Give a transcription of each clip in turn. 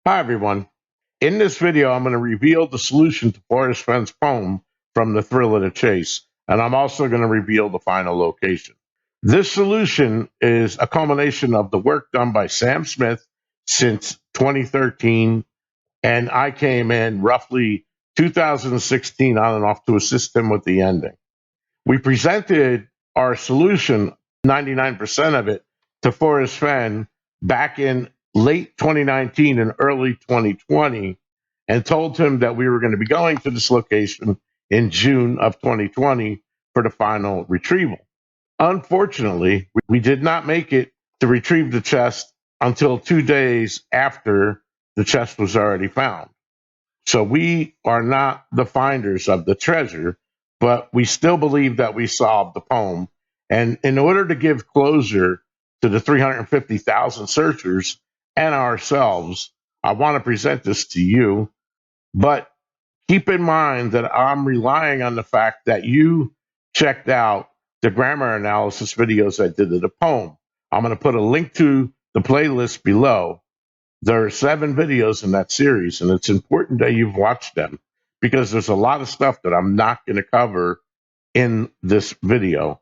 Hi, everyone. In this video, I'm going to reveal the solution to Forrest Fenn's poem from The Thrill of the Chase, and I'm also going to reveal the final location. This solution is a culmination of the work done by Sam Smith since 2013, and I came in roughly 2016 on and off to assist him with the ending. We presented our solution, 99% of it, to Forrest Fenn back in late 2019 and early 2020 and told him that we were going to be going to this location in June of 2020 for the final retrieval. Unfortunately, we did not make it to retrieve the chest until 2 days after the chest was already found. So we are not the finders of the treasure, but we still believe that we solved the poem. And in order to give closure to the 350,000 searchers and ourselves, I want to present this to you. But keep in mind that I'm relying on the fact that you checked out the grammar analysis videos I did of the poem. I'm going to put a link to the playlist below. There are 7 videos in that series, and it's important that you've watched them because there's a lot of stuff that I'm not going to cover in this video.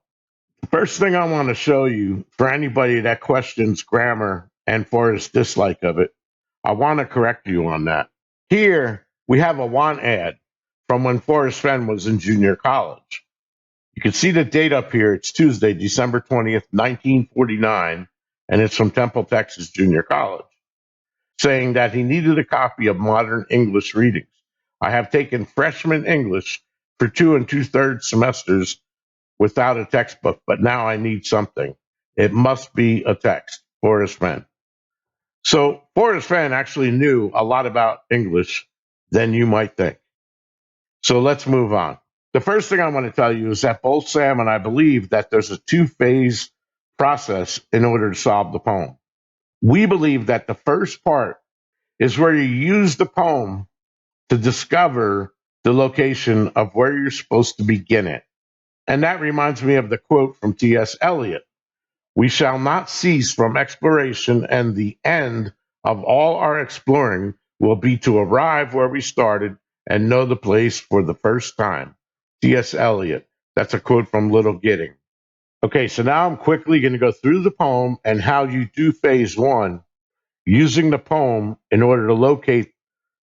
The first thing I want to show you, for anybody that questions grammar and Forrest's dislike of it, I want to correct you on that. Here, we have a want ad from when Forrest Fenn was in junior college. You can see the date up here. It's Tuesday, December 20th, 1949, and it's from Temple, Texas Junior College, saying that he needed a copy of Modern English Readings. I have taken freshman English for 2 2/3 semesters without a textbook, but now I need something. It must be a text. Forrest Fenn. So Forrest Fenn actually knew a lot about English than you might think. So let's move on. The first thing I want to tell you is that both Sam and I believe that there's a 2-phase process in order to solve the poem. We believe that the first part is where you use the poem to discover the location of where you're supposed to begin it. And that reminds me of the quote from T.S. Eliot: "We shall not cease from exploration, and the end of all our exploring will be to arrive where we started and know the place for the first time." T.S. Eliot. That's a quote from Little Gidding. Okay, so now I'm quickly going to go through the poem and how you do phase 1 using the poem in order to locate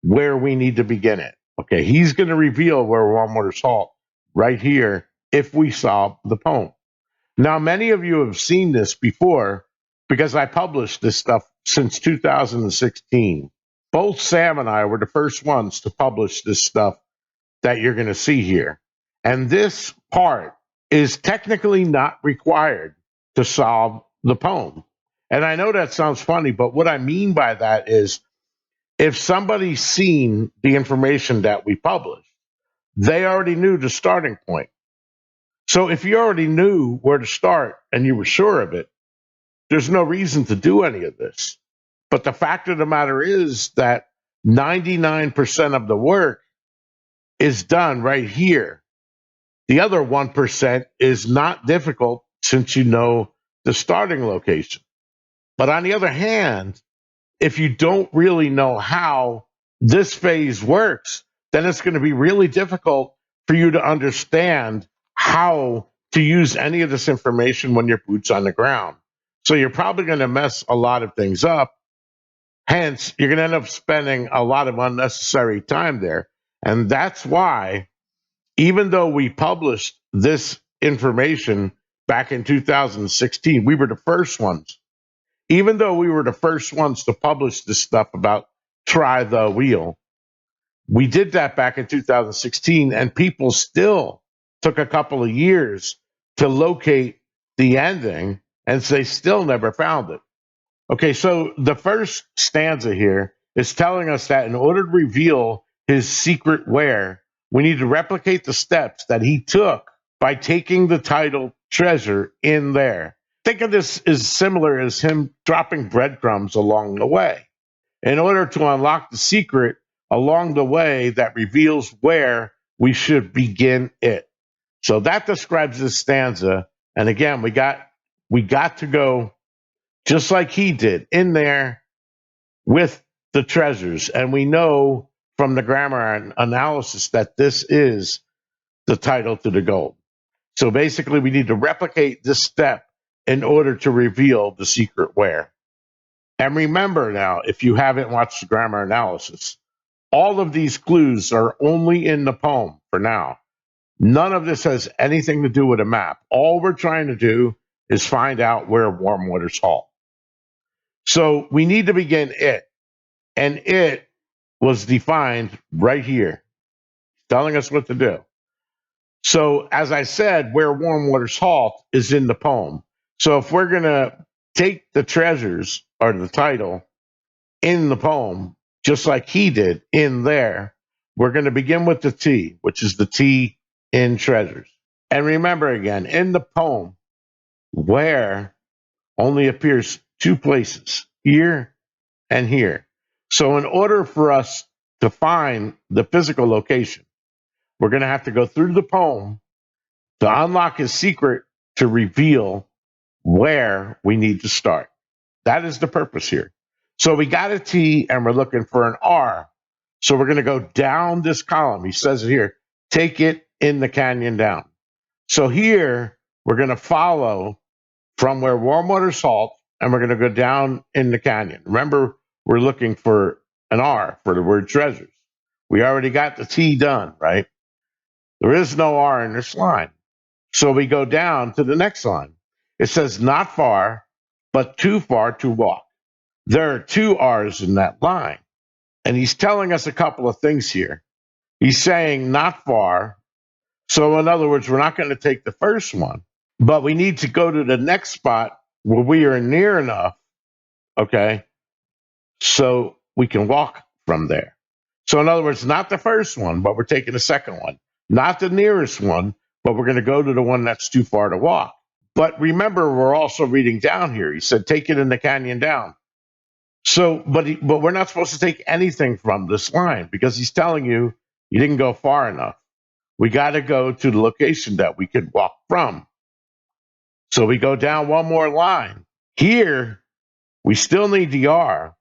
where we need to begin it. Okay, he's going to reveal where One Water's Halt right here if we solve the poem. Now, many of you have seen this before because I published this stuff since 2016. Both Sam and I were the first ones to publish this stuff that you're going to see here. And this part is technically not required to solve the poem. And I know that sounds funny, but what I mean by that is if somebody's seen the information that we published, they already knew the starting point. So if you already knew where to start and you were sure of it, there's no reason to do any of this. But the fact of the matter is that 99% of the work is done right here. The other 1% is not difficult since you know the starting location. But on the other hand, if you don't really know how this phase works, then it's going to be really difficult for you to understand how to use any of this information when your boot's on the ground. So you're probably going to mess a lot of things up. Hence, you're going to end up spending a lot of unnecessary time there. And that's why, even though we published this information back in 2016, we were the first ones. Even though we were the first ones to publish this stuff about try the wheel, we did that back in 2016, and people still took a couple of years to locate the ending, and they still never found it. Okay, so the first stanza here is telling us that in order to reveal his secret where, we need to replicate the steps that he took by taking the title treasure in there. Think of this as similar as him dropping breadcrumbs along the way in order to unlock the secret along the way that reveals where we should begin it. So that describes this stanza. And again, we got to go just like he did in there with the treasures. And we know from the grammar analysis that this is the title to the gold. So basically, we need to replicate this step in order to reveal the secret where. And remember now, if you haven't watched the grammar analysis, all of these clues are only in the poem for now. None of this has anything to do with a map. All we're trying to do is find out where warm waters halt. So we need to begin it. And it was defined right here, telling us what to do. So, as I said, where warm waters halt is in the poem. So, if we're going to take the treasures or the title in the poem, just like he did in there, we're going to begin with the T, which is the T in treasures. And remember again, in the poem, where only appears two places, here and here. So, in order for us to find the physical location, we're going to have to go through the poem to unlock his secret to reveal where we need to start. That is the purpose here. So we got a T and we're looking for an R. So we're going to go down this column. He says it here, take it in the canyon down. So here we're going to follow from where warm waters halt and we're going to go down in the canyon. Remember, we're looking for an R for the word treasures. We already got the T done, right? There is no R in this line. So we go down to the next line. It says, not far, but too far to walk. There are two R's in that line. And he's telling us a couple of things here. He's saying not far. So, in other words, we're not going to take the first one, but we need to go to the next spot where we are near enough, okay, so we can walk from there. So, in other words, not the first one, but we're taking the second one. Not the nearest one, but we're going to go to the one that's too far to walk. But remember, we're also reading down here. He said, take it in the canyon down. So, but we're not supposed to take anything from this line because he's telling you you didn't go far enough. We got to go to the location that we could walk from. So we go down one more line. Here, we still need the R,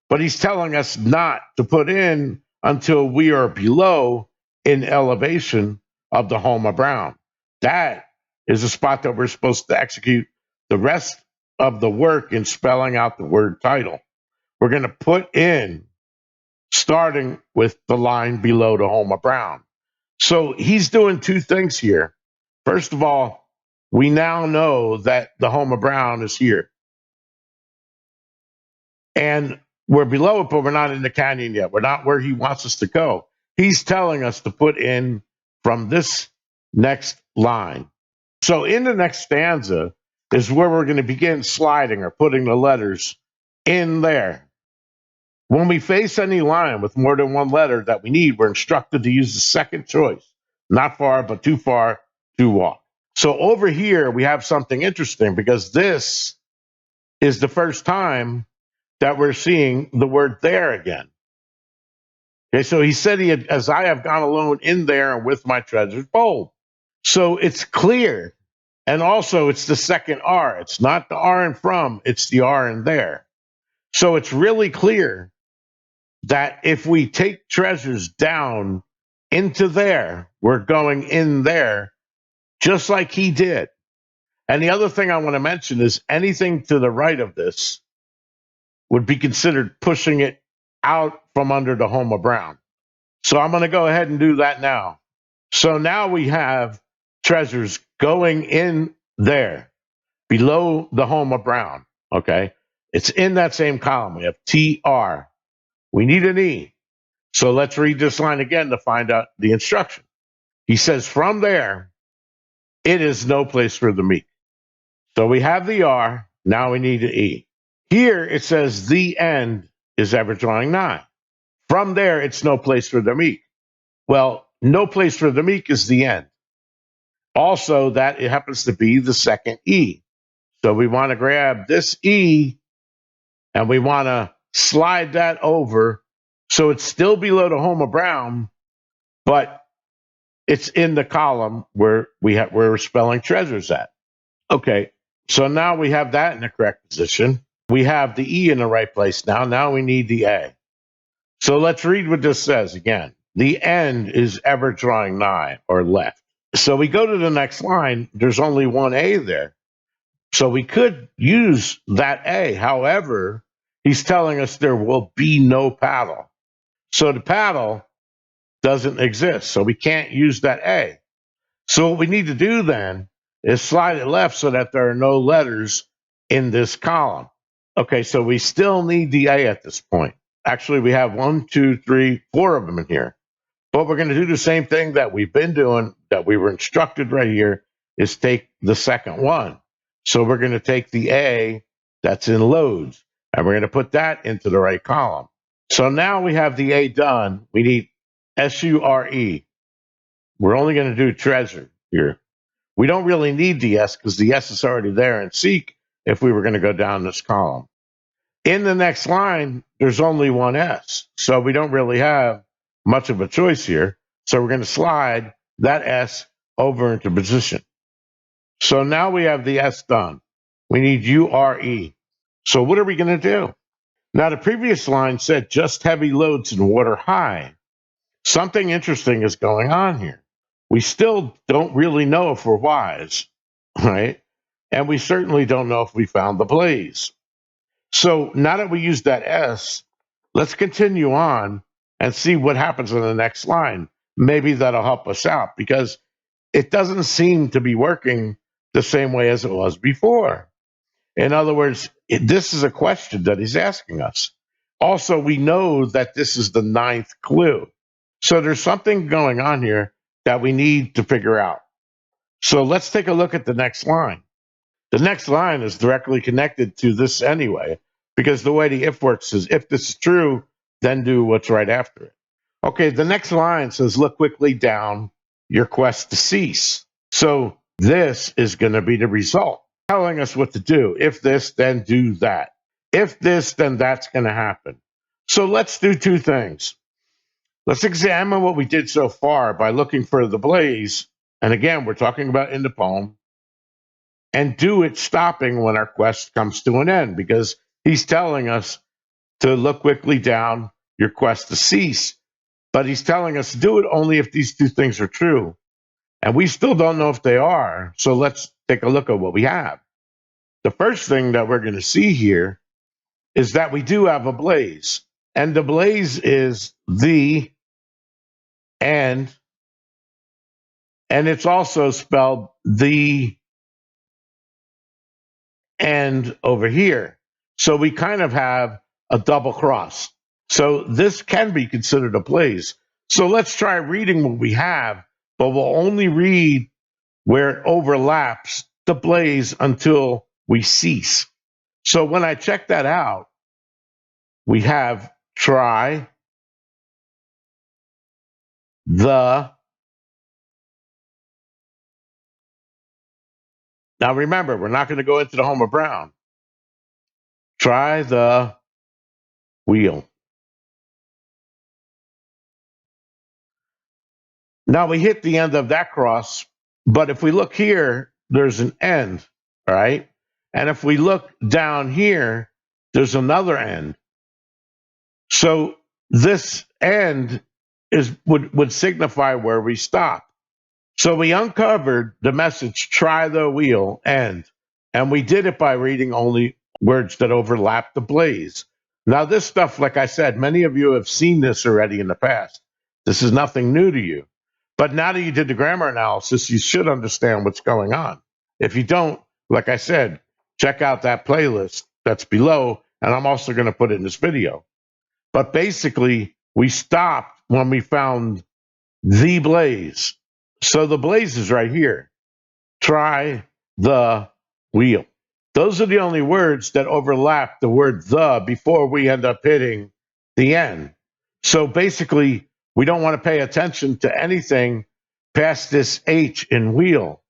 but he's telling us not to put in until we are below in elevation of the Homer Brown. That is a spot that we're supposed to execute the rest of the work in spelling out the word title. We're going to put in starting with the line below the Homer Brown. So he's doing two things here. First of all, we now know that the Homer Brown is here. And we're below it, but we're not in the canyon yet. We're not where he wants us to go. He's telling us to put in from this next line. So in the next stanza is where we're going to begin sliding or putting the letters in there. When we face any line with more than one letter that we need, we're instructed to use the second choice. Not far, but too far to walk. So over here, we have something interesting because this is the first time that we're seeing the word there again. Okay, so he said, as I have gone alone in there and with my treasures bold. So it's clear. And also, it's the second R. It's not the R in from, it's the R in there. So it's really clear that if we take treasures down into there, we're going in there just like he did. And the other thing I want to mention is anything to the right of this would be considered pushing it out from under the Homer Brown. So I'm going to go ahead and do that now. So now we have treasures going in there below the Homer Brown. Okay. It's in that same column. We have TR. We need an E. So let's read this line again to find out the instruction. He says, from there, it is no place for the meek. So we have the R. Now we need an E. Here it says the end is ever drawing nigh. From there, it's no place for the meek. Well, no place for the meek is the end. Also, that it happens to be the second E. So we want to grab this E and we want to slide that over. So it's still below the Homer Brown, but it's in the column where we're spelling treasures at. Okay, so now we have that in the correct position. We have the E in the right place now. Now we need the A. So let's read what this says again. The end is ever drawing nigh or left. So we go to the next line. There's only one A there. So we could use that A. However, he's telling us there will be no paddle. So the paddle doesn't exist. So we can't use that A. So what we need to do then is slide it left so that there are no letters in this column. Okay, so we still need the A at this point. Actually, we have 1, 2, 3, 4 of them in here. But we're going to do the same thing that we've been doing, that we were instructed right here, is take the second one. So we're going to take the A that's in loads, and we're going to put that into the right column. So now we have the A done. We need SURE. We're only going to do treasure here. We don't really need the S because the S is already there in seek if we were going to go down this column. In the next line, there's only one S, so we don't really have much of a choice here. So we're going to slide that S over into position. So now we have the S done. We need URE. So what are we going to do? Now, the previous line said just heavy loads and water high. Something interesting is going on here. We still don't really know if we're wise, right? And we certainly don't know if we found the blaze. So now that we used that S, let's continue on and see what happens in the next line. Maybe that'll help us out because it doesn't seem to be working the same way as it was before. In other words, this is a question that he's asking us. Also, we know that this is the ninth clue. So there's something going on here that we need to figure out. So let's take a look at the next line. The next line is directly connected to this anyway, because the way the if works is if this is true, then do what's right after it. Okay, the next line says, look quickly down your quest to cease. So this is going to be the result, telling us what to do. If this, then do that. If this, then that's going to happen. So let's do two things. Let's examine what we did so far by looking for the blaze. And again, we're talking about in the poem. And do it stopping when our quest comes to an end, because he's telling us to look quickly down your quest to cease. But he's telling us to do it only if these two things are true. And we still don't know if they are. So let's take a look at what we have. The first thing that we're going to see here is that we do have a blaze. And the blaze is the end. And it's also spelled the end over here. So we kind of have a double cross. So this can be considered a blaze. So let's try reading what we have, but we'll only read where it overlaps the blaze until we cease. So when I check that out, we have try the. Now remember, we're not going to go into the Homer Brown. Try the wheel. Now we hit the end of that cross, but if we look here, there's an end, right? And if we look down here, there's another end. So this end would signify where we stop. So we uncovered the message, try the wheel, end. And we did it by reading only words that overlap the blaze. Now, this stuff, like I said, many of you have seen this already in the past. This is nothing new to you. But now that you did the grammar analysis, you should understand what's going on. If you don't, like I said, check out that playlist that's below, and I'm also going to put it in this video. But basically, we stopped when we found the blaze. So the blaze is right here. Try the wheel. Those are the only words that overlap the word the before we end up hitting the end. So basically, we don't want to pay attention to anything past this H in wheel,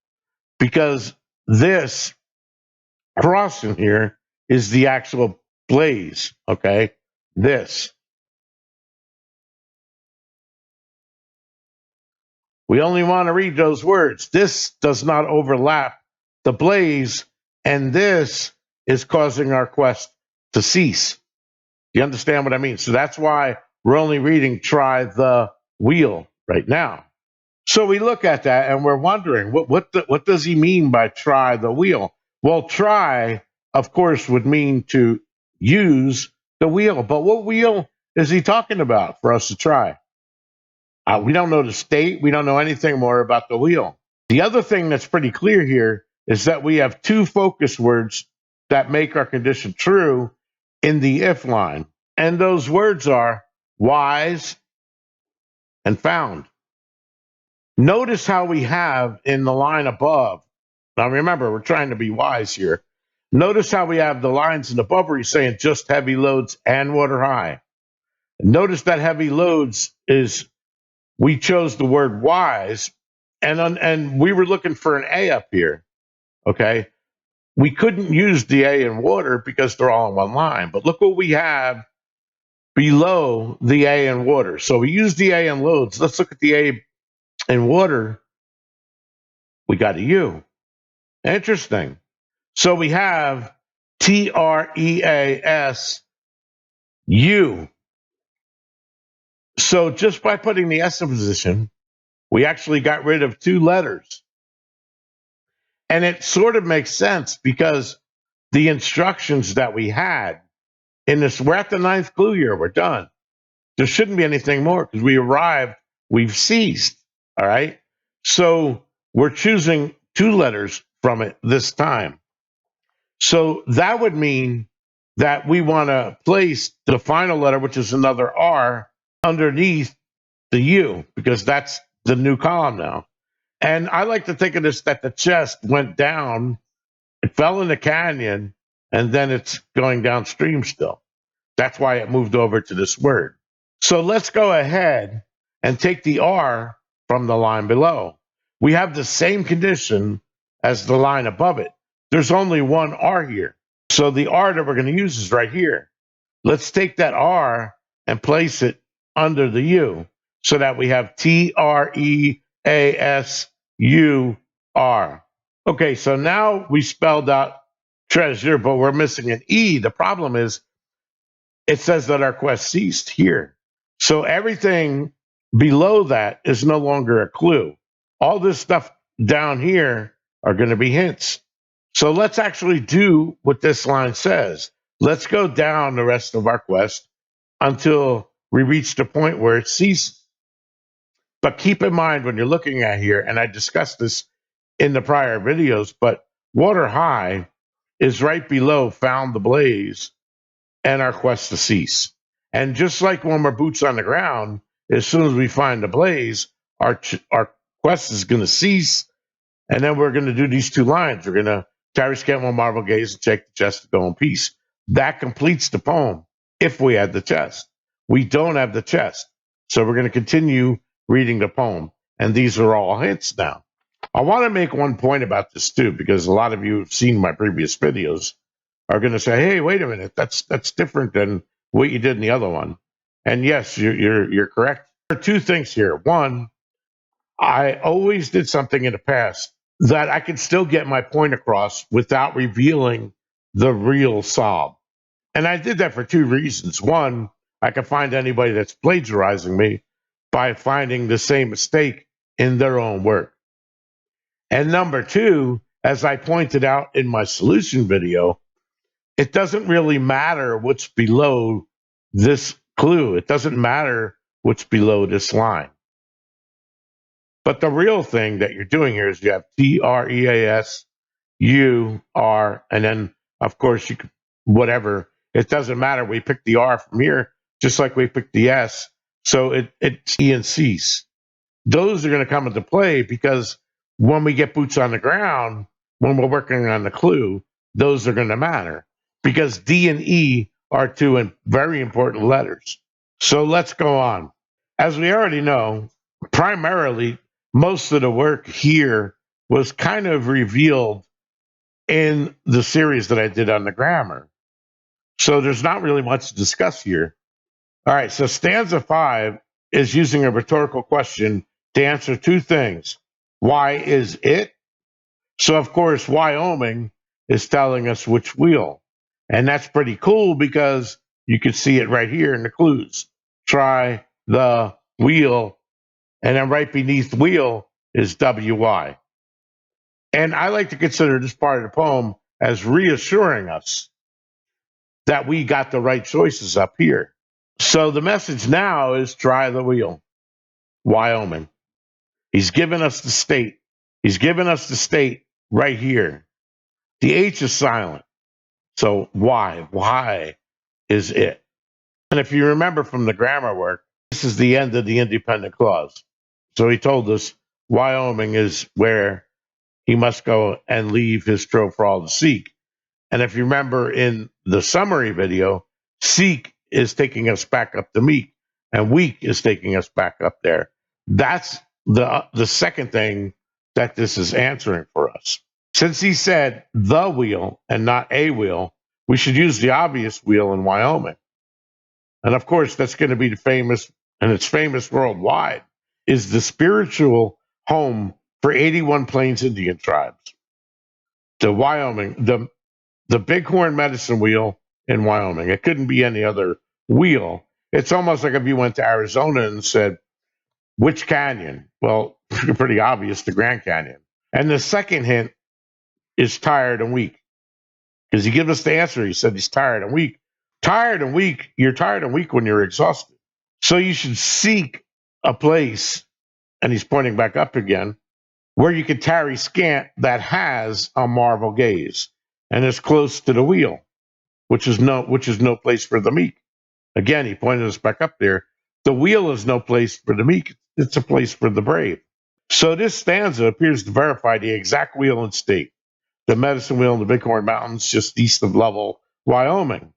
because this cross in here is the actual blaze, okay? This. We only want to read those words. This does not overlap the blaze, and this is causing our quest to cease. You understand what I mean? So that's why we're only reading try the wheel right now. So we look at that and we're wondering, what does he mean by try the wheel? Well, try, of course, would mean to use the wheel. But what wheel is he talking about for us to try? We don't know the state. We don't know anything more about the wheel. The other thing that's pretty clear here is that we have two focus words that make our condition true in the if line. And those words are wise and found. Notice how we have in the line above. Now remember, we're trying to be wise here. Notice how we have the lines in above where he's saying just heavy loads and water high. Notice that heavy loads is, we chose the word wise, and we were looking for an A up here. Okay. We couldn't use the A in water because they're all in one line. But look what we have below the A in water. So we use the A in loads. Let's look at the A in water. We got a U. Interesting. So we have TREAS U. So just by putting the S in position, we actually got rid of two letters. And it sort of makes sense because the instructions that we had in this, we're at the 9th clue here, we're done. There shouldn't be anything more because we arrived, we've ceased. All right. So we're choosing two letters from it this time. So that would mean that we want to place the final letter, which is another R, underneath the U, because that's the new column now. And I like to think of this that the chest went down, it fell in the canyon, and then it's going downstream still. That's why it moved over to this word. So let's go ahead and take the R from the line below. We have the same condition as the line above it. There's only one R here. So the R that we're going to use is right here. Let's take that R and place it under the U so that we have TREASUR. Okay, so now we spelled out treasure, but we're missing an E. The problem is it says that our quest ceased here. So everything below that is no longer a clue. All this stuff down here are going to be hints. So let's actually do what this line says. Let's go down the rest of our quest until we reach the point where it ceases. But keep in mind when you're looking at here, and I discussed this in the prior videos, but water high is right below found the blaze and our quest to cease. And just like when we're boots on the ground, as soon as we find the blaze, our quest is going to cease. And then we're going to do these two lines. We're going to tarry, scan one marble gaze, and check the chest to go in peace. That completes the poem if we had the chest. We don't have the chest. So we're going to continue reading the poem. And these are all hints now. I want to make one point about this too, because a lot of you have seen my previous videos are going to say, "Hey, wait a minute, that's different than what you did in the other one." And yes, you're correct. There are two things here. One, I always did something in the past that I could still get my point across without revealing the real solve. And I did that for two reasons. One, I could find anybody that's plagiarizing me by finding the same mistake in their own work. And number two, as I pointed out in my solution video, it doesn't really matter what's below this clue. It doesn't matter what's below this line. But the real thing that you're doing here is you have TREASUR, and then, of course, you could, whatever. It doesn't matter. We picked the R from here, just like we picked the S. So it's E and C's. Those are going to come into play because when we get boots on the ground, when we're working on the clue, those are going to matter because D and E are two very important letters. So let's go on. As we already know, primarily, most of the work here was kind of revealed in the series that I did on the grammar. So there's not really much to discuss here. All right, so stanza 5 is using a rhetorical question to answer two things. Why is it? So, of course, Wyoming is telling us which wheel. And that's pretty cool because you can see it right here in the clues. try the wheel. And then right beneath wheel is WY. And I like to consider this part of the poem as reassuring us that we got the right choices up here. So the message now is try the wheel, Wyoming. He's given us the state. He's given us the state right here. The H is silent. So why? Why is it? And if you remember from the grammar work, this is the end of the independent clause. So he told us Wyoming is where he must go and leave his trove for all to seek. And if you remember in the summary video, seek is taking us back up to meek, and weak is taking us back up there. That's the second thing that this is answering for us. Since he said the wheel and not a wheel, we should use the obvious wheel in Wyoming. And of course, that's going to be the famous, and it's famous worldwide, is the spiritual home for 81 Plains Indian tribes. The Wyoming, the Bighorn medicine wheel in Wyoming. It couldn't be any other wheel. It's almost like if you went to Arizona and said, which canyon? Well, pretty obvious, the Grand Canyon. And the second hint is tired and weak. Because he gave us the answer. He said he's tired and weak. Tired and weak, you're tired and weak when you're exhausted. So you should seek a place, and he's pointing back up again, where you could tarry scant that has a marvel gaze and is close to the wheel, which is no place for the meek. Again, he pointed us back up there. The wheel is no place for the meek. It's a place for the brave. So this stanza appears to verify the exact wheel and state. The medicine wheel in the Bighorn Mountains, just east of Lovell, Wyoming.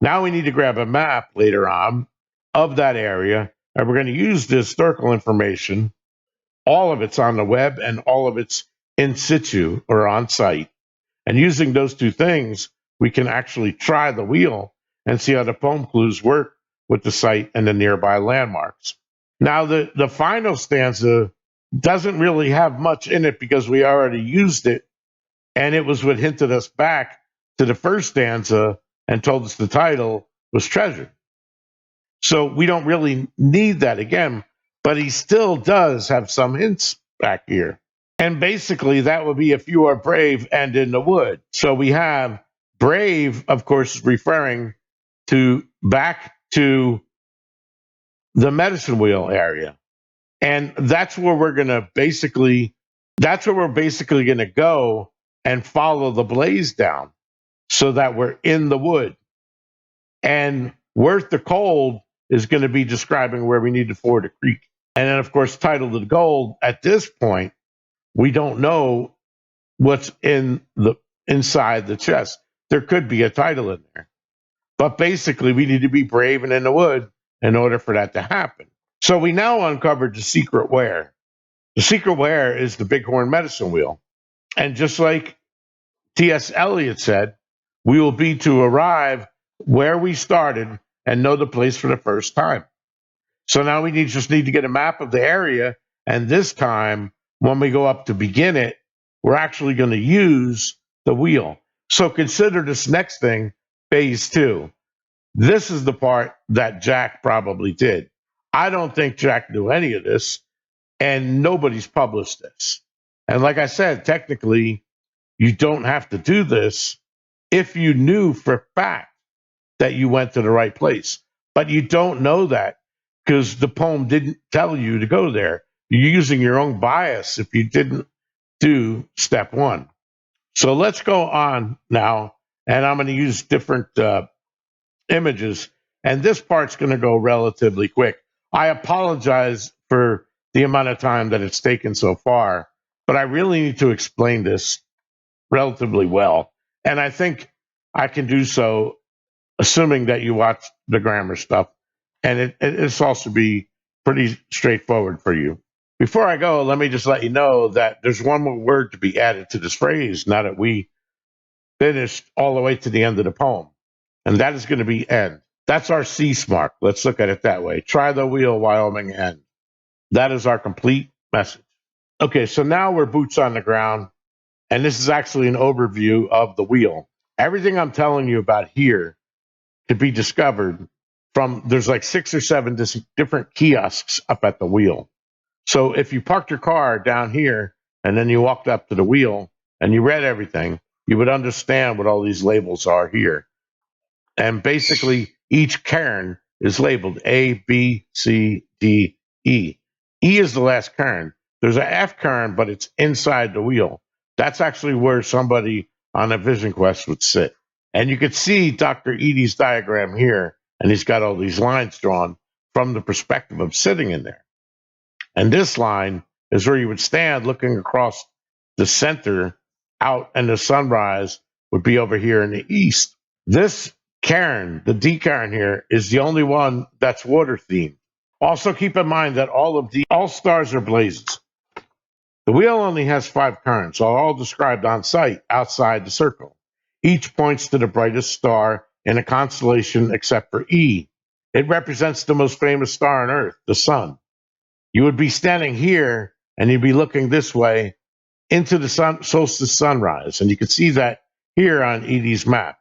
Now we need to grab a map later on of that area, and we're going to use the historical information. All of it's on the web, and all of it's in situ or on site. And using those two things, we can actually try the wheel and see how the poem clues work with the site and the nearby landmarks. Now, the final stanza doesn't really have much in it because we already used it, and it was what hinted us back to the first stanza and told us the title was Treasure. So we don't really need that again, but he still does have some hints back here. And basically, that would be if you are brave and in the wood. So we have brave, of course, referring to back to the medicine wheel area. And that's where we're going to basically, going to go and follow the blaze down so that we're in the wood. And Worth the Cold is going to be describing where we need to ford a creek. And then, of course, Title to the Gold, at this point, we don't know what's inside the chest. There could be a title in there. But basically, we need to be brave and in the wood in order for that to happen. So we now uncovered the secret where. The secret where is the Bighorn medicine wheel. And just like T.S. Eliot said, we will be to arrive where we started and know the place for the first time. So now we just need to get a map of the area. And this time, when we go up to begin it, we're actually going to use the wheel. So consider this next thing, phase 2. This is the part that Jack probably did. I don't think Jack knew any of this, and nobody's published this. And like I said, technically, you don't have to do this if you knew for a fact that you went to the right place. But you don't know that because the poem didn't tell you to go there. You're using your own bias if you didn't do step 1. So let's go on now, and I'm going to use different images, and this part's going to go relatively quick. I apologize for the amount of time that it's taken so far, but I really need to explain this relatively well. And I think I can do so assuming that you watch the grammar stuff. And it's also be pretty straightforward for you. Before I go, let me just let you know that there's one more word to be added to this phrase now that we finished all the way to the end of the poem. And that is going to be end. That's our cease mark. Let's look at it that way. Try the wheel, Wyoming, end. That is our complete message. Okay, so now we're boots on the ground. And this is actually an overview of the wheel. Everything I'm telling you about here could be discovered there's like 6 or 7 different kiosks up at the wheel. So if you parked your car down here and then you walked up to the wheel and you read everything, you would understand what all these labels are here. And basically, each cairn is labeled A, B, C, D, E. E is the last cairn. There's an F cairn, but it's inside the wheel. That's actually where somebody on a vision quest would sit. And you could see Dr. Edie's diagram here, and he's got all these lines drawn from the perspective of sitting in there. And this line is where you would stand looking across the center out, and the sunrise would be over here in the east. This cairn, the D cairn here, is the only one that's water themed. Also, keep in mind that all stars are blazes. The wheel only has 5 cairns, all described on site outside the circle. Each points to the brightest star in a constellation except for E. It represents the most famous star on Earth, the sun. You would be standing here and you'd be looking this way into the solstice sunrise. And you can see that here on Edie's map.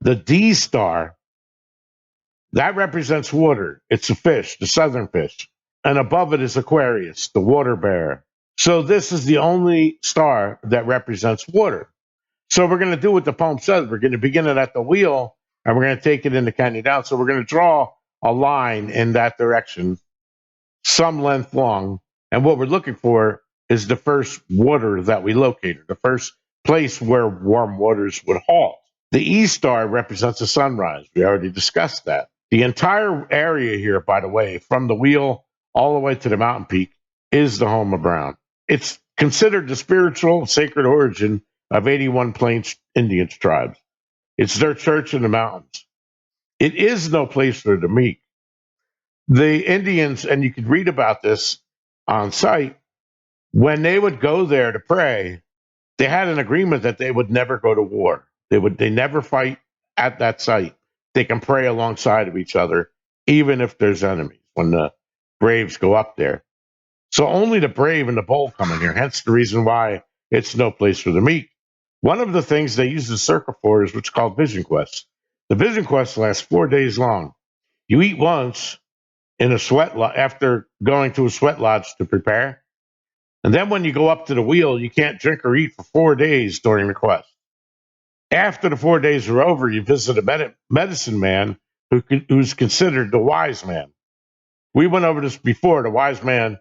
The D star, that represents water. It's a fish, the southern fish. And above it is Aquarius, the water bearer. So this is the only star that represents water. So we're going to do what the poem says. We're going to begin it at the wheel and we're going to take it in the canyon down. So we're going to draw a line in that direction, some length long. And what we're looking for is the first water that we located, the first place where warm waters would halt. The E star represents the sunrise. We already discussed that. The entire area here, by the way, from the wheel all the way to the mountain peak, is the home of Brown. It's considered the spiritual, sacred origin of 81 Plains Indian tribes. It's their church in the mountains. It is no place for the meek. The Indians, and you could read about this on site, when they would go there to pray, they had an agreement that they would never go to war. They never fight at that site. They can pray alongside of each other, even if there's enemies, when the braves go up there. So only the brave and the bold come in here, hence the reason why it's no place for the meek. One of the things they use the circle for is what's called vision quest. The vision quest lasts 4 days long. You eat once in a sweat after going to a sweat lodge to prepare. And then when you go up to the wheel, you can't drink or eat for 4 days during the quest. After the 4 days are over, you visit a medicine man who's considered the wise man. We went over this before. The wise man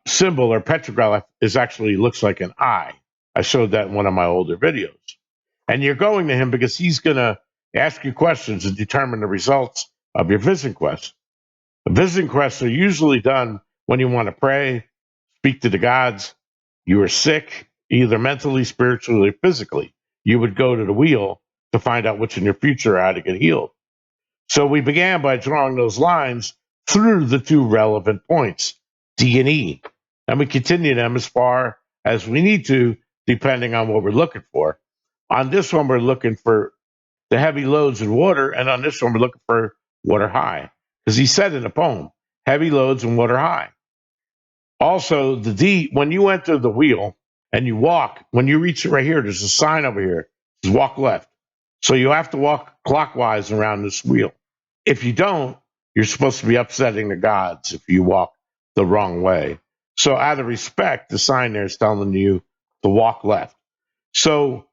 symbol or petroglyph looks like an eye. I showed that in one of my older videos. And you're going to him because he's going to ask you questions and determine the results of your vision quest. The vision quests are usually done when you want to pray, speak to the gods, you are sick, either mentally, spiritually, or physically. You would go to the wheel to find out what's in your future, how to get healed. So we began by drawing those lines through the 2 relevant points, D and E. And we continue them as far as we need to, depending on what we're looking for. On this one, we're looking for the heavy loads in water, and on this one, we're looking for water high. Because he said in the poem, heavy loads and water high. Also, the D, when you enter the wheel and you walk, when you reach it right here, there's a sign over here. It's walk left. So you have to walk clockwise around this wheel. If you don't, you're supposed to be upsetting the gods if you walk the wrong way. So out of respect, the sign there is telling you to walk left. So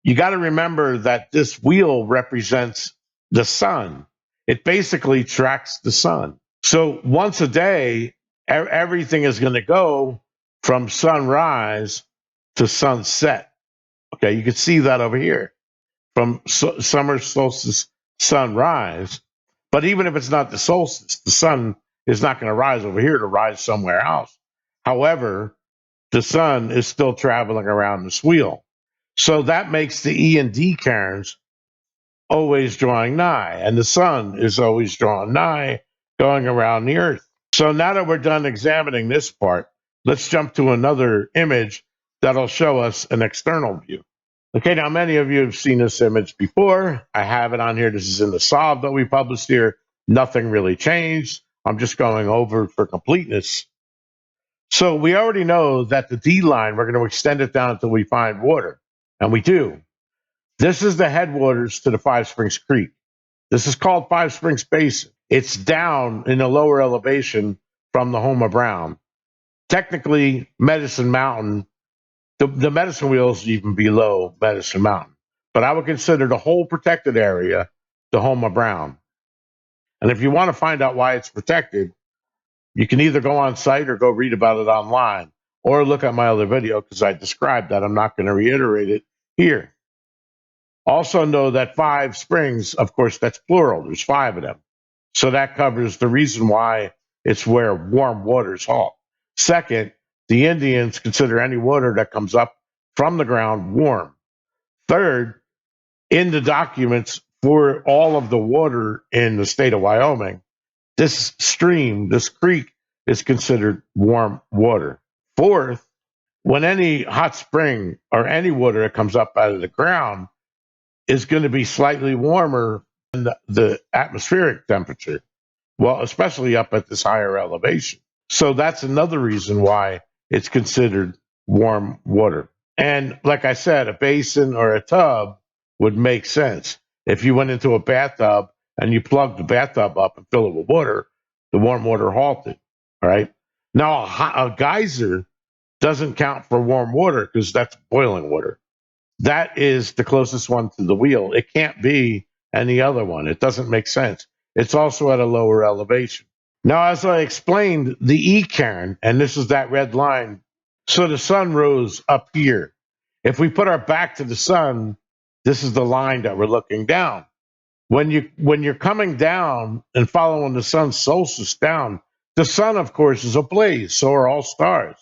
you got to remember that this wheel represents the sun. It basically tracks the sun. So once a day, everything is going to go from sunrise to sunset. Okay, you can see that over here from summer solstice sunrise. But even if it's not the solstice, the sun is not going to rise over here to rise somewhere else. However, the sun is still traveling around this wheel. So that makes the E and D cairns always drawing nigh, and the sun is always drawn nigh, going around the earth. So now that we're done examining this part, let's jump to another image that'll show us an external view. Okay, now many of you have seen this image before. I have it on here. This is in the solve that we published here. Nothing really changed. I'm just going over for completeness. So we already know that the D line, we're going to extend it down until we find water. And we do. This is the headwaters to the Five Springs Creek. This is called Five Springs Basin. It's down in a lower elevation from the home of Brown. Technically, Medicine Mountain, the Medicine Wheel is even below Medicine Mountain. But I would consider the whole protected area the home of Brown. And if you want to find out why it's protected, you can either go on site or go read about it online or look at my other video because I described that. I'm not going to reiterate it here. Also know that Five Springs, of course, that's plural. There's 5 of them. So that covers the reason why it's where warm waters halt. Second, the Indians consider any water that comes up from the ground warm. Third, in the documents for all of the water in the state of Wyoming, this stream, this creek, is considered warm water. Fourth, when any hot spring or any water that comes up out of the ground is going to be slightly warmer than the atmospheric temperature, well, especially up at this higher elevation. So that's another reason why it's considered warm water. And like I said, a basin or a tub would make sense. If you went into a bathtub and you plugged the bathtub up and fill it with water, the warm water halted. All right. Now, a geyser doesn't count for warm water because that's boiling water. That is the closest one to the wheel. It can't be any other one. It doesn't make sense. It's also at a lower elevation. Now, as I explained, the E cairn, and this is that red line, so the sun rose up here. If we put our back to the sun, this is the line that we're looking down. When you're coming down and following the sun's solstice down, the sun, of course, is ablaze. So are all stars.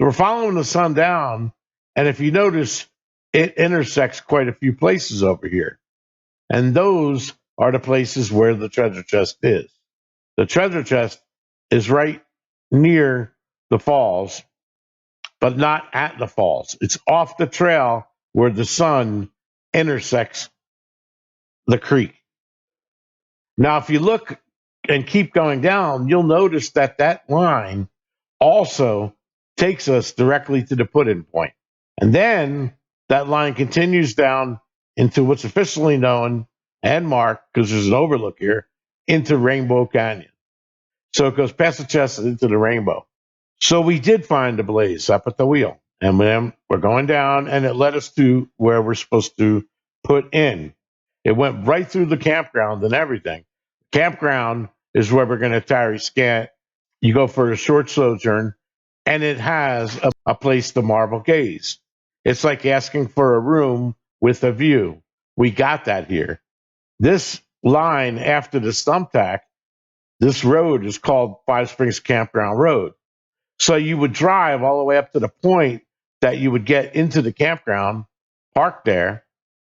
So we're following the sun down, and if you notice, it intersects quite a few places over here. And those are the places where the treasure chest is. The treasure chest is right near the falls, but not at the falls. It's off the trail where the sun intersects the creek. Now, if you look and keep going down, you'll notice that that line also takes us directly to the put-in point. And then that line continues down into what's officially known and marked, because there's an overlook here, into Rainbow Canyon. So it goes past the chest and into the rainbow. So we did find a blaze up at the wheel. And then we're going down, and it led us to where we're supposed to put in. It went right through the campground and everything. Campground is where we're going to tarry scant. You go for a short sojourn, and it has a place to marble gaze. It's like asking for a room with a view. We got that here. This line after the stump tack, this road is called Five Springs Campground Road. So you would drive all the way up to the point that you would get into the campground, park there,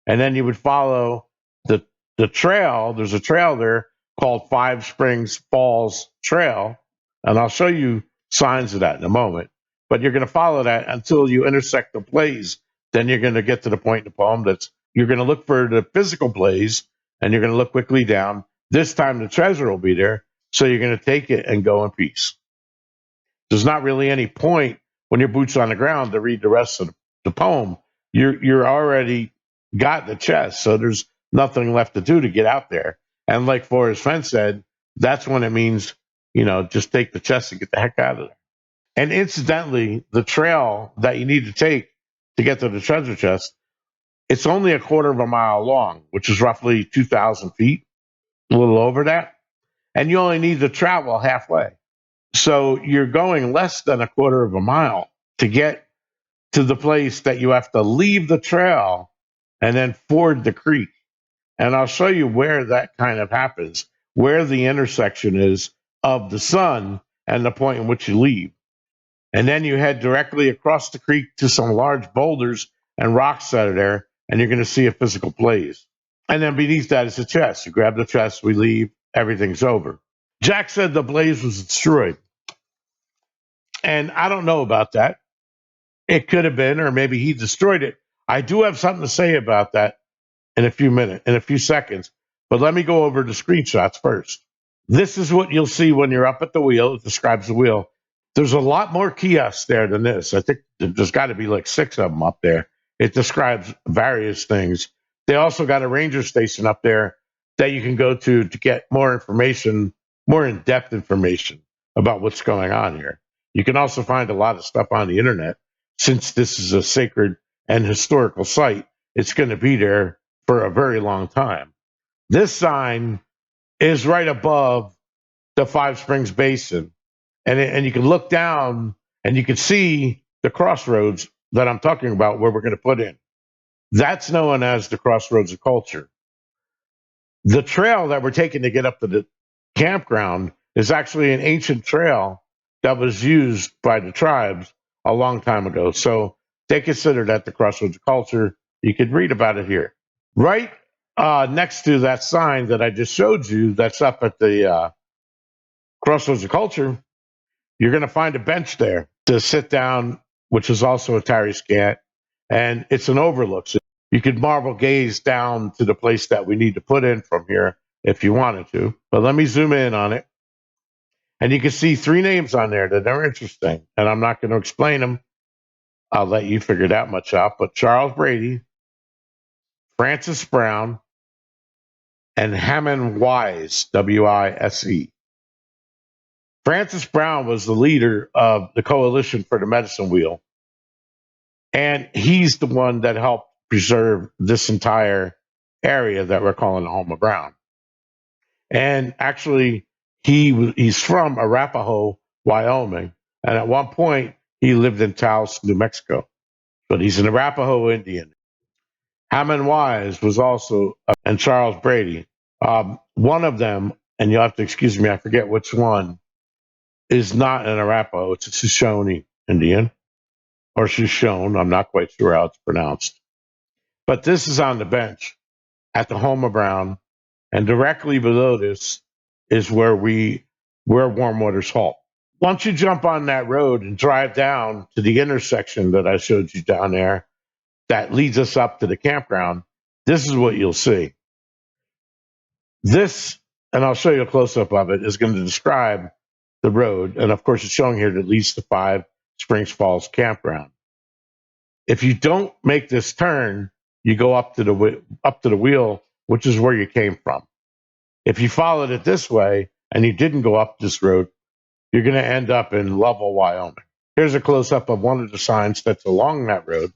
and then you would follow the trail. There's a trail there called Five Springs Falls Trail, and I'll show you signs of that in a moment. But you're going to follow that until you intersect the blaze. Then you're going to get to the point in the poem that's you're going to look for the physical blaze, and you're going to look quickly down. This time the treasure will be there, so you're going to take it and go in peace. There's not really any point when your boots on the ground to read the rest of the poem. You're already got the chest, so there's nothing left to do to get out there. And like Forrest Fenn said, that's when it means, just take the chest and get the heck out of there. And incidentally, the trail that you need to take to get to the treasure chest, it's only a quarter of a mile long, which is roughly 2,000 feet, a little over that. And you only need to travel halfway. So you're going less than a quarter of a mile to get to the place that you have to leave the trail and then ford the creek. And I'll show you where that kind of happens, where the intersection is of the sun and the point in which you leave. And then you head directly across the creek to some large boulders and rocks that are there, and you're going to see a physical blaze. And then beneath that is the chest. You grab the chest, we leave, everything's over. Jack said the blaze was destroyed. And I don't know about that. It could have been, or maybe he destroyed it. I do have something to say about that in a few seconds. But let me go over the screenshots first. This is what you'll see when you're up at the wheel. It describes the wheel. There's a lot more kiosks there than this. I think there's got to be like 6 of them up there. It describes various things. They also got a ranger station up there that you can go to get more information, more in-depth information about what's going on here. You can also find a lot of stuff on the internet. Since this is a sacred and historical site, it's going to be there for a very long time. This sign is right above the Five Springs Basin, and you can look down and you can see the crossroads that I'm talking about where we're going to put in. That's known as the Crossroads of Culture. The trail that we're taking to get up to the campground is actually an ancient trail that was used by the tribes a long time ago. So they consider that the Crossroads of Culture. You could read about it here. Right next to that sign that I just showed you, that's up at the Crossroads of Culture, you're going to find a bench there to sit down, which is also a tarry scant, and it's an overlook. So you could marvel gaze down to the place that we need to put in from here if you wanted to. But let me zoom in on it. And you can see three names on there that are interesting. And I'm not going to explain them. I'll let you figure that much out. But Charles Brady, Francis Brown, and Hammond Wise, Wise. Francis Brown was the leader of the Coalition for the Medicine Wheel. And he's the one that helped preserve this entire area that we're calling the Home of Brown. And actually, he's from Arapahoe, Wyoming. And at one point, he lived in Taos, New Mexico. But he's an Arapahoe Indian. Hammond Wise was also, and Charles Brady. One of them, and you'll have to excuse me, I forget which one, is not an Arapaho. It's a Shoshone Indian, or Shoshone. I'm not quite sure how it's pronounced. But this is on the bench at the Home of Brown, and directly below this is where Warm Waters halt. Once you jump on that road and drive down to the intersection that I showed you down there that leads us up to the campground, this is what you'll see. This, and I'll show you a close-up of it, is going to describe the road. And of course, it's showing here that leads to Five Springs Falls Campground. If you don't make this turn, you go up to the wheel, which is where you came from. If you followed it this way and you didn't go up this road, you're going to end up in Lovell, Wyoming. Here's a close-up of one of the signs that's along that road.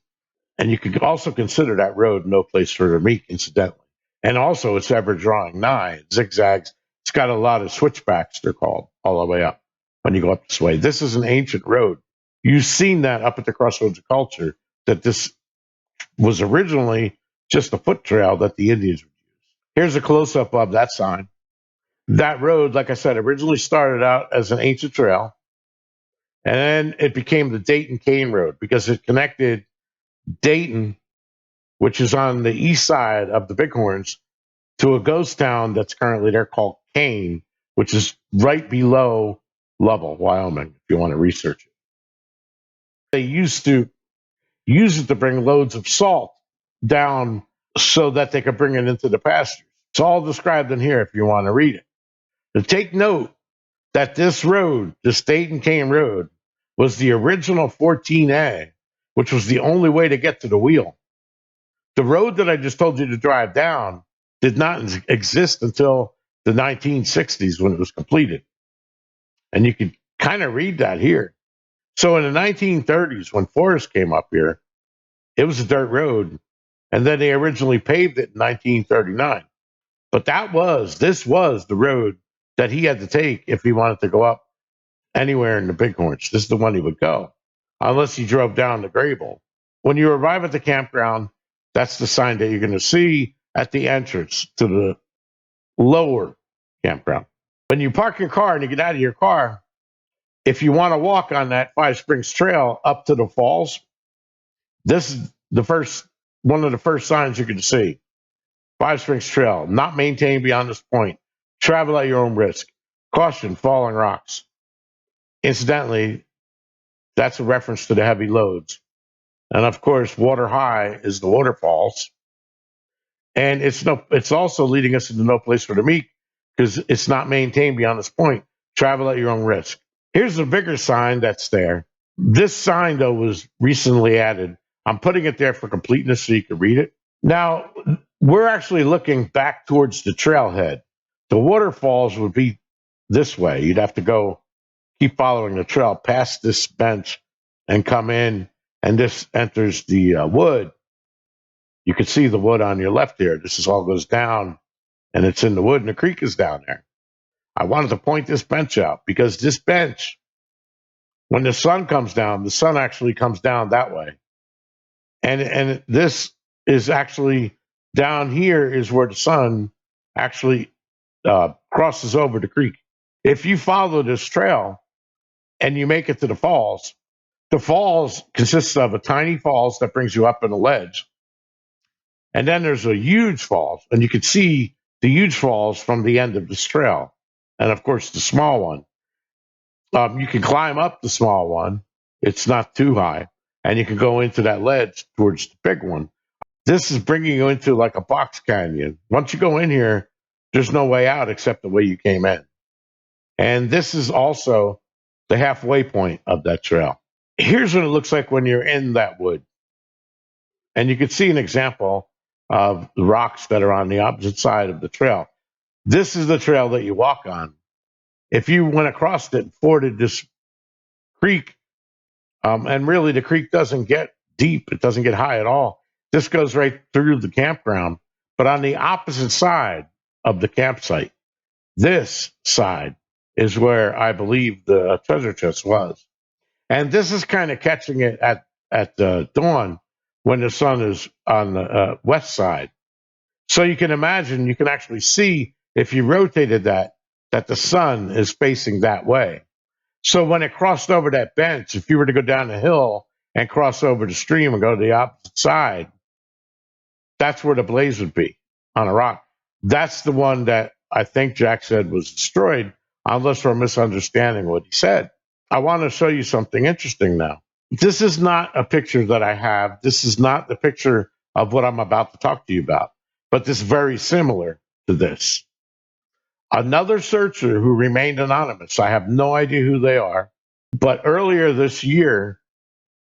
And you can also consider that road no place for the meek, incidentally. And also, it's ever drawing nigh. It zigzags. It's got a lot of switchbacks, they're called, all the way up when you go up this way. This is an ancient road. You've seen that up at the Crossroads of Culture, that this was originally just a foot trail that the Indians would use. Here's a close-up of that sign. That road, like I said, originally started out as an ancient trail, and then it became the Dayton Cane Road because it connected Dayton, which is on the east side of the Bighorns, to a ghost town that's currently there called Cane, which is right below Lovell, Wyoming, if you want to research it. They used to use it to bring loads of salt down so that they could bring it into the pastures. It's all described in here if you want to read it. But take note that this road, the Dayton Cane Road, was the original 14A, which was the only way to get to the wheel. The road that I just told you to drive down did not exist until the 1960s when it was completed. And you can kind of read that here. So in the 1930s, when Forrest came up here, it was a dirt road. And then they originally paved it in 1939. But this was the road that he had to take if he wanted to go up anywhere in the Bighorns. This is the one he would go, unless he drove down to Grable. When you arrive at the campground, that's the sign that you're going to see at the entrance to the lower campground. When you park your car and you get out of your car, if you want to walk on that Five Springs Trail up to the falls, this is one of the first signs you're going to see. Five Springs Trail, not maintained beyond this point. Travel at your own risk. Caution, falling rocks. Incidentally, that's a reference to the heavy loads. And of course, water high is the waterfalls. And it's also leading us into no place for the meek because it's not maintained beyond this point. Travel at your own risk. Here's a bigger sign that's there. This sign, though, was recently added. I'm putting it there for completeness so you can read it. Now, we're actually looking back towards the trailhead. The waterfalls would be this way. You'd have to go keep following the trail past this bench and come in, and this enters the wood. You can see the wood on your left here. This is all goes down, and it's in the wood, and the creek is down there. I wanted to point this bench out because this bench, when the sun comes down, the sun actually comes down that way. And this is actually down here is where the sun actually crosses over the creek. If you follow this trail and you make it to the falls consists of a tiny falls that brings you up in a ledge. And then there's a huge falls, and you can see the huge falls from the end of this trail. And of course, the small one. You can climb up the small one. It's not too high. And you can go into that ledge towards the big one. This is bringing you into like a box canyon. Once you go in here, there's no way out except the way you came in. And this is also the halfway point of that trail. Here's what it looks like when you're in that wood. And you can see an example of the rocks that are on the opposite side of the trail. This is the trail that you walk on. If you went across it and forded this creek, and really the creek doesn't get deep, it doesn't get high at all. This goes right through the campground, but on the opposite side of the campsite, this side is where I believe the treasure chest was. And this is kind of catching it at dawn when the sun is on the west side. So you can imagine, you can actually see if you rotated that the sun is facing that way. So when it crossed over that bench, if you were to go down the hill and cross over the stream and go to the opposite side, that's where the blaze would be on a rock. That's the one that I think Jack said was destroyed, unless we're misunderstanding what he said. I want to show you something interesting now. This is not a picture that I have. This is not the picture of what I'm about to talk to you about, but this is very similar to this. Another searcher who remained anonymous, I have no idea who they are, but earlier this year,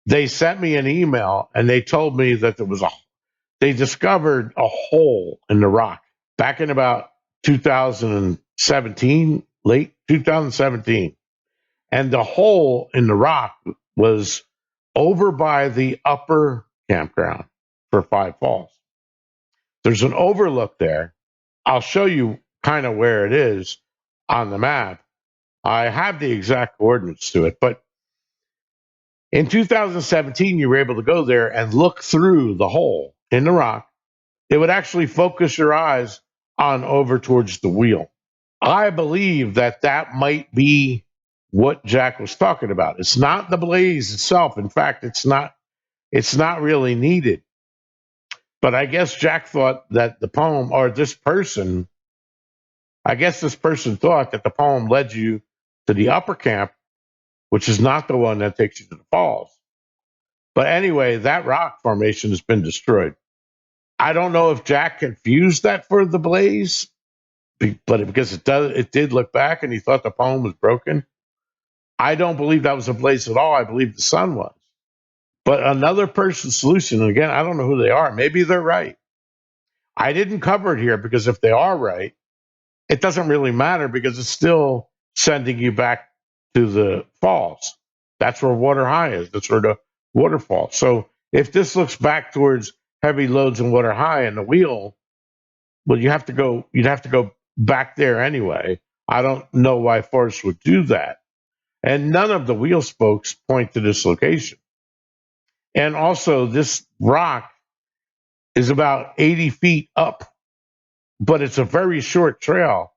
they sent me an email and they told me that they discovered a hole in the rock back in about 2017, late 2017. And the hole in the rock was over by the upper campground for Five Falls. There's an overlook there. I'll show you kind of where it is on the map. I have the exact coordinates to it, but in 2017, you were able to go there and look through the hole in the rock. It would actually focus your eyes on over towards the wheel. I believe that might be what Jack was talking about. It's not the blaze itself. In fact, it's not really needed. But I guess Jack thought that the poem, or this person thought that the poem led you to the upper camp, which is not the one that takes you to the falls. But anyway, that rock formation has been destroyed. I don't know if Jack confused that for the blaze, but because it did look back and he thought the poem was broken. I don't believe that was a blaze at all. I believe the sun was. But another person's solution, and again, I don't know who they are. Maybe they're right. I didn't cover it here because if they are right, it doesn't really matter because it's still sending you back to the falls. That's where water high is. That's where the waterfall. So if this looks back towards heavy loads and water high and the wheel, well, you'd have to go back there anyway. I don't know why Forrest would do that. And none of the wheel spokes point to this location. And also, this rock is about 80 feet up, but it's a very short trail.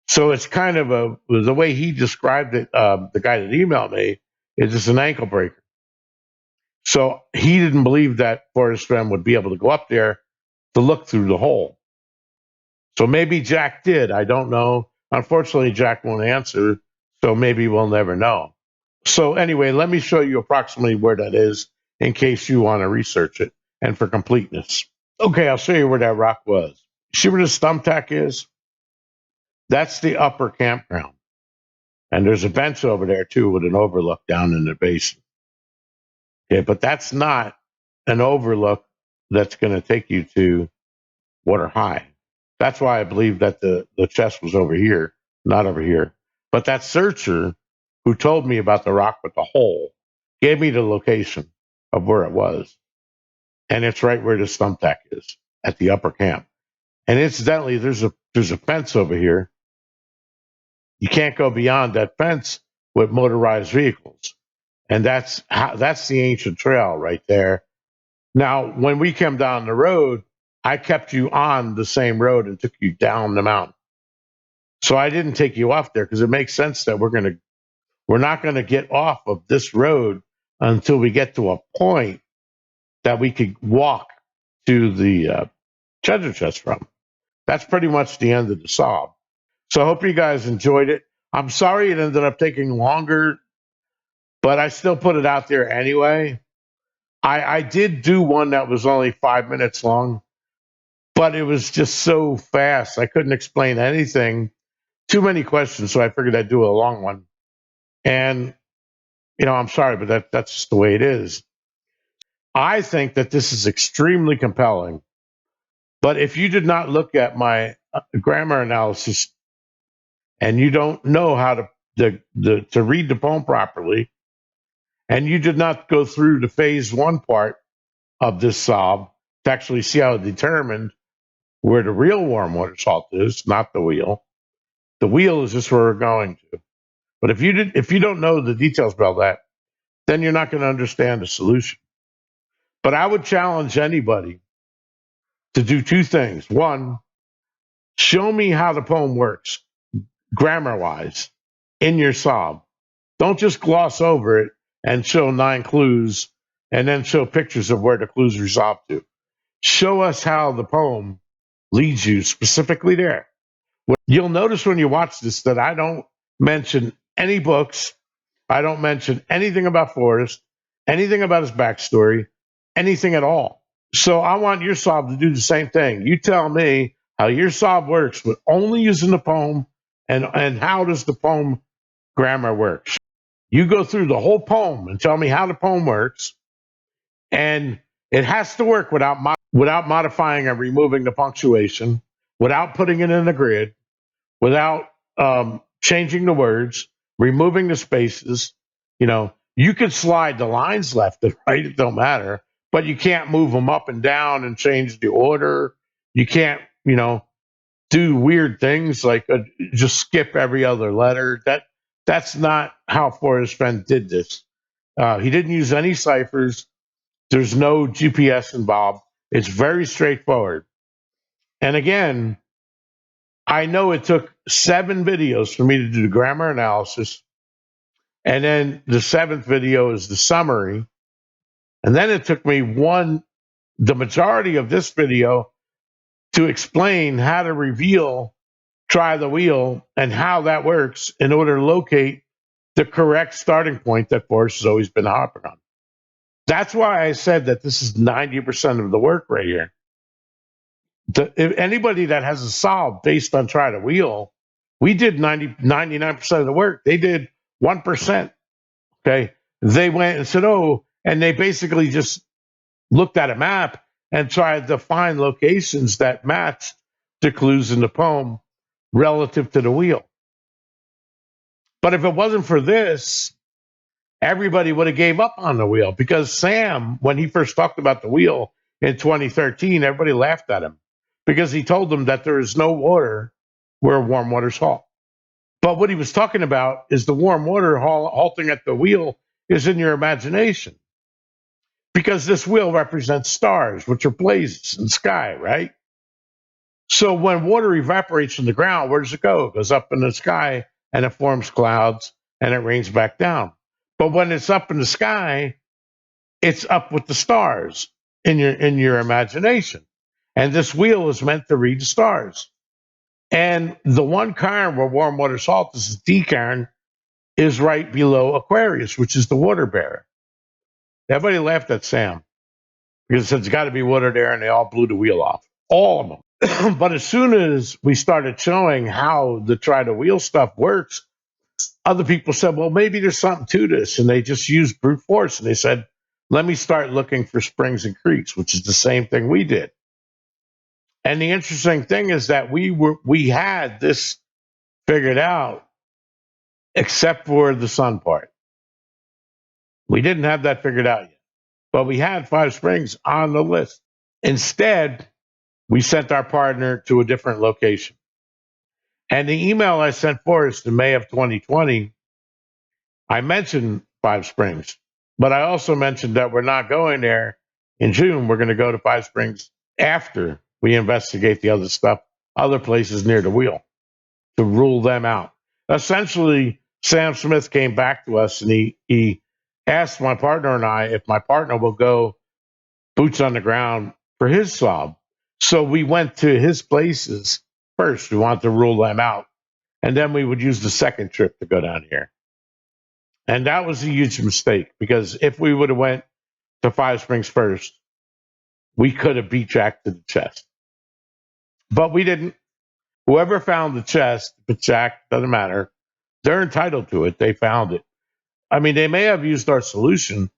So it's kind of the way he described it, the guy that emailed me, is just an ankle breaker. So he didn't believe that Forrest Fenn would be able to go up there to look through the hole. So maybe Jack did. I don't know. Unfortunately, Jack won't answer, so maybe we'll never know. So anyway, let me show you approximately where that is in case you want to research it and for completeness. Okay, I'll show you where that rock was. See where the thumbtack is? That's the upper campground. And there's a bench over there too with an overlook down in the basin. Okay, but that's not an overlook that's going to take you to water high. That's why I believe that the chest was over here, not over here. But that searcher who told me about the rock with the hole gave me the location of where it was. And it's right where the stump tack is at the upper camp. And incidentally, there's a fence over here. You can't go beyond that fence with motorized vehicles. And that's the ancient trail right there. Now, when we came down the road, I kept you on the same road and took you down the mountain. So I didn't take you off there because it makes sense that we're not going to get off of this road until we get to a point that we could walk to the treasure chest from. That's pretty much the end of the saw. So I hope you guys enjoyed it. I'm sorry it ended up taking longer, but I still put it out there anyway. I did do one that was only 5 minutes long, but it was just so fast. I couldn't explain anything. Too many questions, so I figured I'd do a long one. And I'm sorry, but that's just the way it is. I think that this is extremely compelling. But if you did not look at my grammar analysis and you don't know how to read the poem properly, and you did not go through the phase one part of this sob to actually see how it determined where the real warm water salt is, not the wheel. The wheel is just where we're going to. But if you don't know the details about that, then you're not going to understand the solution. But I would challenge anybody to do two things. One, show me how the poem works, grammar wise, in your sob. Don't just gloss over it and show 9 clues and then show pictures of where the clues resolve to. Show us how the poem leads you specifically there. You'll notice when you watch this that I don't mention any books. I don't mention anything about Forrest, anything about his backstory, anything at all. So I want your sob to do the same thing. You tell me how your sob works with only using the poem and how does the poem grammar work. You go through the whole poem and tell me how the poem works. And it has to work without modifying or removing the punctuation, without putting it in the grid, without changing the words, removing the spaces. You could slide the lines left and right, it don't matter, but you can't move them up and down and change the order. You can't, do weird things like just skip every other letter. That's not how Forrest Fenn did this. He didn't use any ciphers. There's no GPS involved. It's very straightforward. And again, I know it took 7 videos for me to do the grammar analysis. And then the 7th video is the summary. And then it took me the majority of this video to explain how to reveal try the wheel and how that works in order to locate the correct starting point that Forrest has always been hopping on. That's why I said that this is 90% of the work right here. If anybody that has a solve based on try the wheel, we did 99% of the work. They did 1%. Okay. They went and said, oh, and they basically just looked at a map and tried to find locations that matched the clues in the poem relative to the wheel. But if it wasn't for this, everybody would have gave up on the wheel because Sam, when he first talked about the wheel in 2013, everybody laughed at him because he told them that there is no water where warm water's halt. But what he was talking about is the warm water halting at the wheel is in your imagination because this wheel represents stars, which are blazes in the sky, right? So when water evaporates from the ground, where does it go? It goes up in the sky and it forms clouds and it rains back down. But when it's up in the sky, it's up with the stars in your imagination. And this wheel is meant to read the stars. And the one cairn where warm water salt is the D cairn is right below Aquarius, which is the water bearer. Everybody laughed at Sam because there's got to be water there, and they all blew the wheel off. All of them. But as soon as we started showing how the try to wheel stuff works, other people said, well, maybe there's something to this. And they just used brute force. And they said, let me start looking for springs and creeks, which is the same thing we did. And the interesting thing is that we had this figured out, except for the sun part. We didn't have that figured out yet, but we had Five Springs on the list. Instead, we sent our partner to a different location. And the email I sent Forrest in May of 2020, I mentioned Five Springs, but I also mentioned that we're not going there in June. We're going to go to Five Springs after we investigate the other stuff, other places near the wheel, to rule them out. Essentially, Sam Smith came back to us and he asked my partner and I if my partner will go boots on the ground for his sob. So we went to his places first. We wanted to rule them out. And then we would use the second trip to go down here. And that was a huge mistake because if we would have went to Five Springs first, we could have beat Jack to the chest. But we didn't. Whoever found the chest, but Jack, doesn't matter. They're entitled to it. They found it. I mean, they may have used our solution,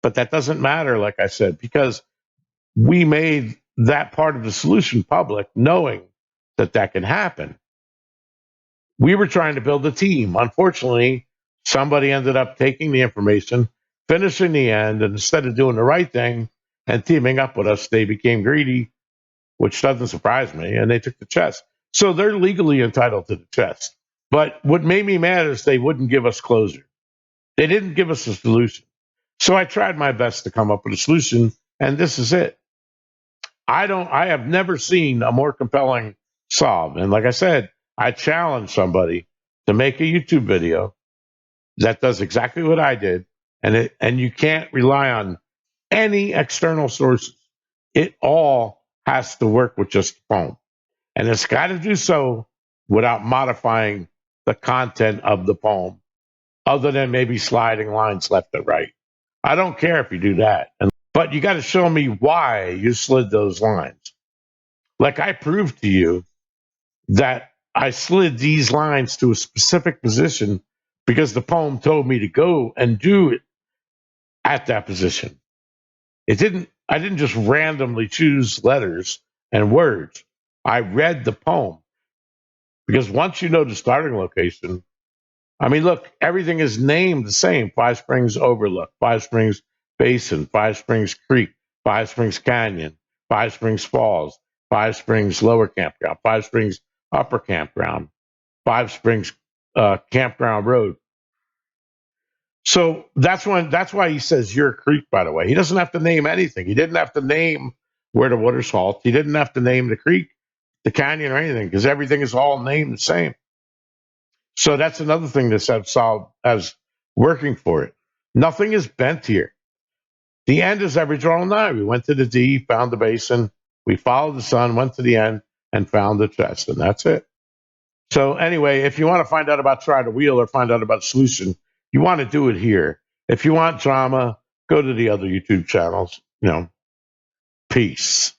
but that doesn't matter, like I said, because we made that part of the solution public, knowing that that can happen. We were trying to build a team. Unfortunately, somebody ended up taking the information, finishing the end, and instead of doing the right thing and teaming up with us, they became greedy, which doesn't surprise me, and they took the chest. So they're legally entitled to the chest. But what made me mad is they wouldn't give us closure. They didn't give us a solution. So I tried my best to come up with a solution, and this is it. I have never seen a more compelling solve. And like I said, I challenge somebody to make a YouTube video that does exactly what I did, and you can't rely on any external sources. It all has to work with just the poem. And it's got to do so without modifying the content of the poem, other than maybe sliding lines left and right. I don't care if you do that. But you got to show me why you slid those lines. Like I proved to you that I slid these lines to a specific position because the poem told me to go and do it at that position. I didn't just randomly choose letters and words. I read the poem because once you know the starting location, I mean, look, everything is named the same. Five Springs Overlook, Five Springs Basin, Five Springs Creek, Five Springs Canyon, Five Springs Falls, Five Springs Lower Campground, Five Springs Upper Campground, Five Springs Campground Road. So that's why he says your creek, by the way. He doesn't have to name anything. He didn't have to name where the water's halt. He didn't have to name the creek, the canyon, or anything, because everything is all named the same. So that's another thing that's solved as working for it. Nothing is bent here. The end is every drawn line. We went to the D, found the basin, we followed the sun, went to the end, and found the chest, and that's it. So anyway, if you want to find out about Try the Wheel or find out about solution, you want to do it here. If you want drama, go to the other YouTube channels. Peace.